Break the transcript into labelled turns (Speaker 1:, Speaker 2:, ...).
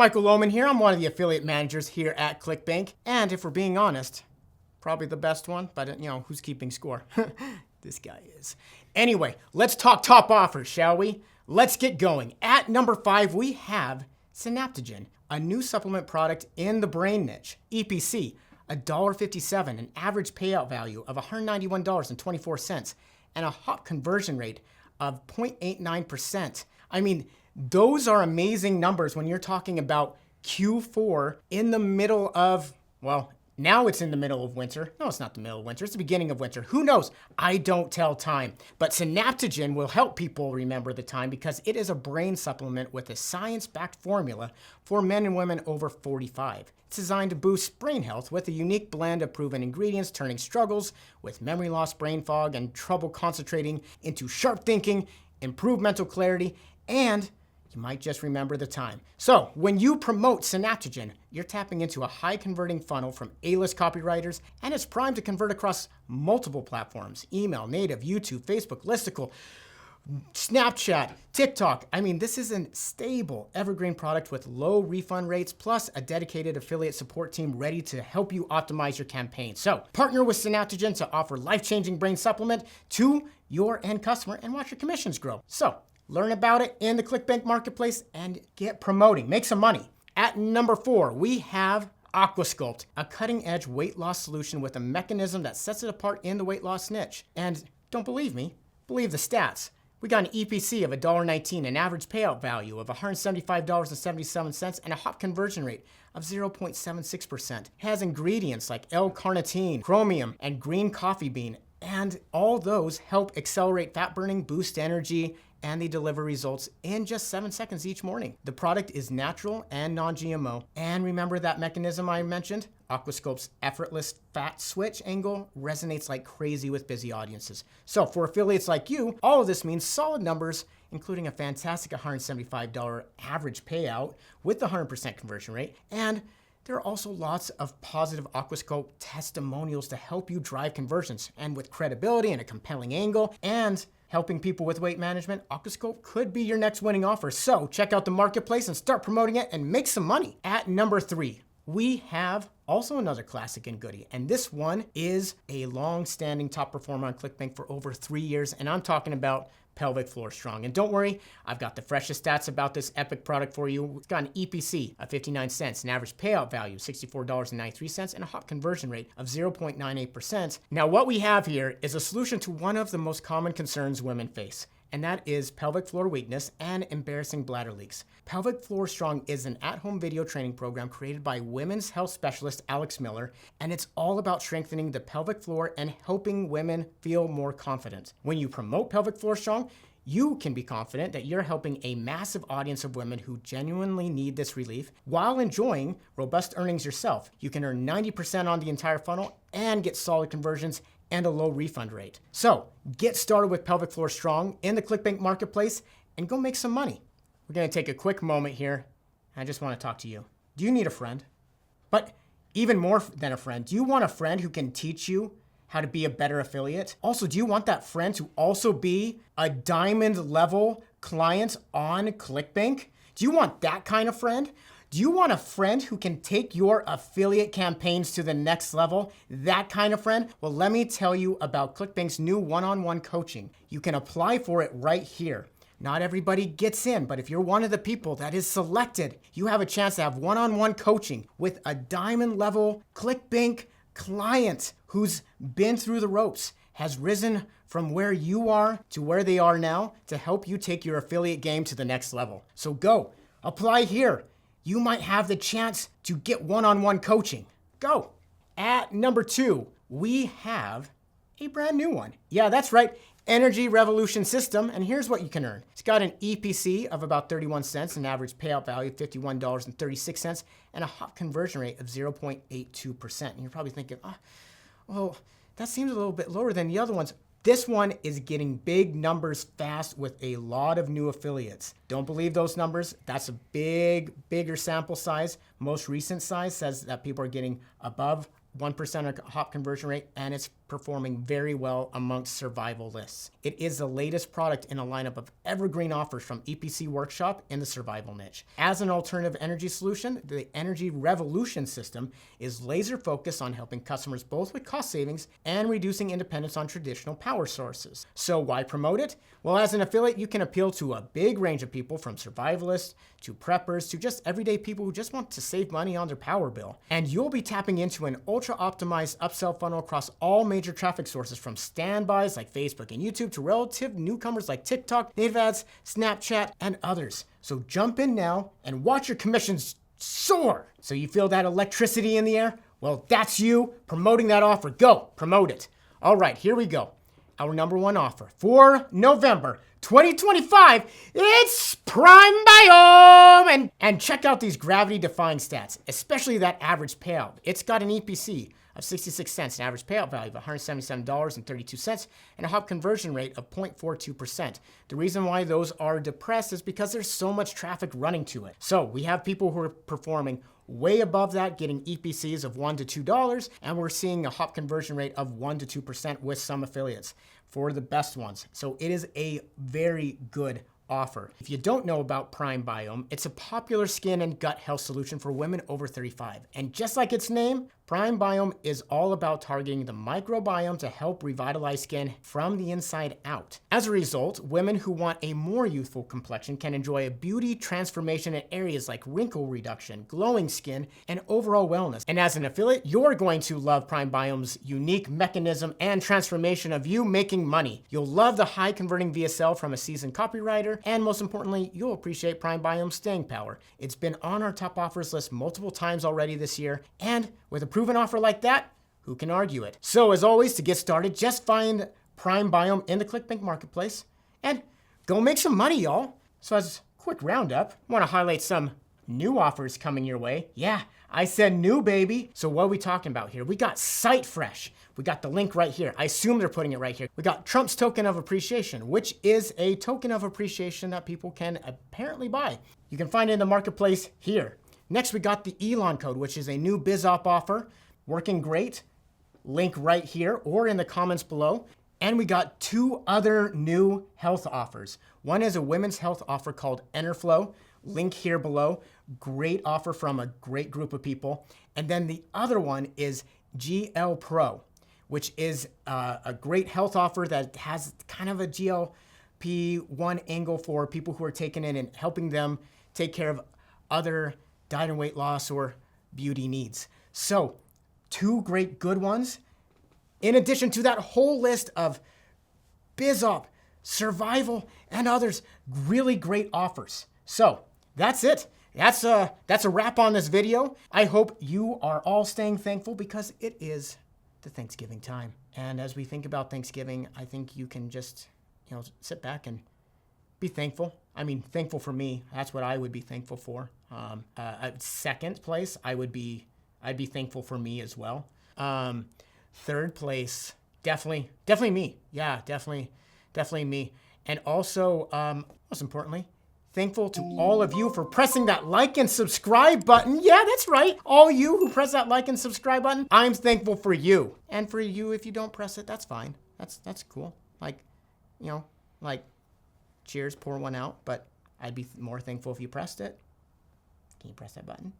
Speaker 1: Michael Lohman here. I'm one of the affiliate managers here at ClickBank. And if we're being honest, probably the best one, but who's keeping score? This guy is. Anyway, let's talk top offers, shall we? Let's get going. At number 5, we have Synaptigen, a new supplement product in the brain niche. EPC, $1.57, an average payout value of $191.24, and a hot conversion rate of 0.89%. I mean, those are amazing numbers when you're talking about Q4 in the middle of, well, now it's in the middle of winter. No, it's not the middle of winter. It's the beginning of winter. Who knows? I don't tell time. But Synaptigen will help people remember the time because it is a brain supplement with a science-backed formula for men and women over 45. It's designed to boost brain health with a unique blend of proven ingredients, turning struggles with memory loss, brain fog, and trouble concentrating into sharp thinking, improved mental clarity, and you might just remember the time. So when you promote Synaptigen, you're tapping into a high converting funnel from A-list copywriters, and it's primed to convert across multiple platforms: email, native, YouTube, Facebook, Listicle, Snapchat, TikTok. I mean, this is a stable, evergreen product with low refund rates, plus a dedicated affiliate support team ready to help you optimize your campaign. So partner with Synaptigen to offer life-changing brain supplement to your end customer and watch your commissions grow. So learn about it in the ClickBank marketplace and get promoting. Make some money. At number 4, we have Aquasculpt, a cutting-edge weight loss solution with a mechanism that sets it apart in the weight loss niche. And don't believe me? Believe the stats. We got an EPC of $1.19, an average payout value of $175.77, and a hot conversion rate of 0.76%. It has ingredients like L-carnitine, chromium, and green coffee bean, and all those help accelerate fat burning, boost energy, and they deliver results in just 7 seconds each morning. The product is natural and non-GMO. And remember that mechanism I mentioned? Aquasculpt's effortless fat switch angle resonates like crazy with busy audiences. So for affiliates like you, all of this means solid numbers, including a fantastic $175 average payout with the 100% conversion rate. And there are also lots of positive Aquasculpt testimonials to help you drive conversions. And with credibility and a compelling angle and helping people with weight management, Aquasculpt could be your next winning offer. So check out the marketplace and start promoting it and make some money. At number 3, we have also another classic and goodie. And this one is a long-standing top performer on ClickBank for over 3 years. And I'm talking about Pelvic Floor Strong. And don't worry, I've got the freshest stats about this epic product for you. It's got an EPC of 59 cents, an average payout value of $64.93, and a hot conversion rate of 0.98%. Now, what we have here is a solution to one of the most common concerns women face, and that is pelvic floor weakness and embarrassing bladder leaks. Pelvic Floor Strong is an at-home video training program created by women's health specialist Alex Miller, and it's all about strengthening the pelvic floor and helping women feel more confident. When you promote Pelvic Floor Strong, you can be confident that you're helping a massive audience of women who genuinely need this relief while enjoying robust earnings yourself. You can earn 90% on the entire funnel and get solid conversions and a low refund rate. So get started with Pelvic Floor Strong in the ClickBank marketplace and go make some money. We're gonna take a quick moment here. I just wanna talk to you. Do you need a friend? But even more than a friend, do you want a friend who can teach you how to be a better affiliate? Also, do you want that friend to also be a diamond level client on ClickBank? Do you want that kind of friend? Do you want a friend who can take your affiliate campaigns to the next level? That kind of friend? Well, let me tell you about ClickBank's new one-on-one coaching. You can apply for it right here. Not everybody gets in, but if you're one of the people that is selected, you have a chance to have one-on-one coaching with a diamond level ClickBank client who's been through the ropes, has risen from where you are to where they are now to help you take your affiliate game to the next level. So go, apply here. You might have the chance to get one-on-one coaching. Go. At number 2, we have a brand new one. Yeah, that's right. Energy Revolution System, and here's what you can earn. It's got an EPC of about 31 cents, an average payout value of $51.36, and a hot conversion rate of 0.82%. And you're probably thinking, well, that seems a little bit lower than the other ones. This one is getting big numbers fast with a lot of new affiliates. Don't believe those numbers. That's a bigger sample size. Most recent size says that people are getting above 1% hop conversion rate, and it's performing very well amongst survivalists. It is the latest product in a lineup of evergreen offers from EPC Workshop in the survival niche. As an alternative energy solution, the Energy Revolution system is laser focused on helping customers both with cost savings and reducing independence on traditional power sources. So why promote it? Well, as an affiliate, you can appeal to a big range of people, from survivalists to preppers to just everyday people who just want to save money on their power bill. And you'll be tapping into an ultra optimized upsell funnel across all major traffic sources, from standbys like Facebook and YouTube to relative newcomers like TikTok, native ads, Snapchat, and others. So jump in now and watch your commissions soar. So you feel that electricity in the air? Well, that's you promoting that offer. Go, promote it. All right, here we go. Our number one offer for November 2025, it's Prime Biome! And check out these gravity-defying stats, especially that average payout. It's got an EPC of 66 cents, an average payout value of $177.32, and a hop conversion rate of 0.42%. The reason why those are depressed is because there's so much traffic running to it. So we have people who are performing way above that, getting EPCs of $1 to $2, and we're seeing a hop conversion rate of 1 to 2% with some affiliates for the best ones. So it is a very good offer. If you don't know about Prime Biome, it's a popular skin and gut health solution for women over 35. And just like its name, Prime Biome is all about targeting the microbiome to help revitalize skin from the inside out. As a result, women who want a more youthful complexion can enjoy a beauty transformation in areas like wrinkle reduction, glowing skin, and overall wellness. And as an affiliate, you're going to love Prime Biome's unique mechanism and transformation of you making money. You'll love the high converting VSL from a seasoned copywriter, and most importantly, you'll appreciate Prime Biome's staying power. It's been on our top offers list multiple times already this year, and with a proven offer like that, who can argue it? So as always, to get started, just find Prime Biome in the ClickBank marketplace and go make some money, y'all. So as a quick roundup, I want to highlight some new offers coming your way. Yeah, I said new, baby. So what are we talking about here? We got Site Fresh. We got the link right here. I assume they're putting it right here. We got Trump's Token of Appreciation, which is a token of appreciation that people can apparently buy. You can find it in the marketplace here. Next, we got the Elon code, which is a new BizOp offer, working great. Link right here or in the comments below. And we got two other new health offers. One is a women's health offer called Enterflow. Link here below. Great offer from a great group of people. And then the other one is GL Pro, which is a great health offer that has kind of a GLP-1 angle for people who are taking it and helping them take care of other diet and weight loss or beauty needs. So two great good ones, in addition to that whole list of BizOp, survival, and others, really great offers. So that's it. That's a wrap on this video. I hope you are all staying thankful because it is the Thanksgiving time. And as we think about Thanksgiving, I think you can just, sit back and be thankful. I mean, thankful for me. That's what I would be thankful for. Second place, I'd be thankful for me as well. Third place, definitely me. Yeah, definitely me. And also, most importantly, thankful to all of you for pressing that like and subscribe button. Yeah, that's right. All you who press that like and subscribe button, I'm thankful for you. And for you, if you don't press it, that's fine. That's cool. Cheers, pour one out. But I'd be more thankful if you pressed it. Can you press that button?